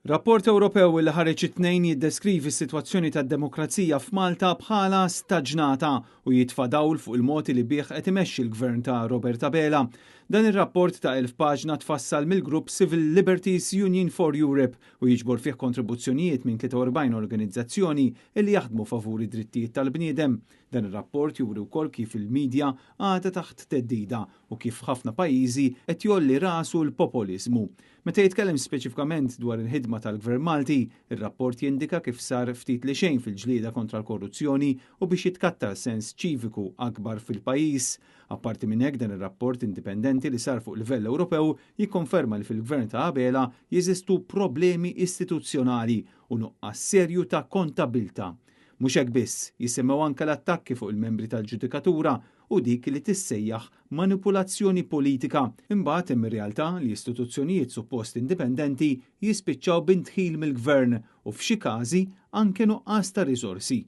Rapport Ewropew li ħareġ it-tnejn jiddeskrivi s-sitwazzjoni tad-demokrazija f'Malta bħala staġnata u jitfa' dawl fuq il-mod li bih qed imexxi l-gvern ta' Robert Abela. Dan ir-rapport ta' 1000 paġna tfassal mill-grupp Civil Liberties Union for Europe u jiġbor fih kontribuzzjonijiet minn 43 organizzazzjoni li jaħdmu favur id-drittijiet tal-bniedem. Dan ir-rapport juri wkoll kif il-medja għadha taħt teddida u kif ħafna pajjiżi qed jolli rasu l-populiżmu. Meta jitkellem speċifikament dwar il-ħidma tal-Gvern Malti, ir-rapport jindika kif sar ftit li xejn fil-ġlieda kontra l-korruzzjoni u biex jitkattar sens ċiviku akbar fil-pajjiż. Apparti minn hekk dan ir-rapport indipendenti li sar fuq livell Ewropew jikkonferma li fil-Gvern ta' Abela jeżistu problemi istituzzjonali u nuqqas serju ta' kontabilta. Mhux hekk biss, jisemmew anke l-attakki fuq il-membri tal-ġudikatura u dik li tissejjaħ manipulazzjoni politika. Imbagħad hemm ir-realtà li istituzzjonijiet suppost indipendenti jispiċċaw b'intħil mill-gvern u f'xi każi anke nuqqas ta' riżorsi.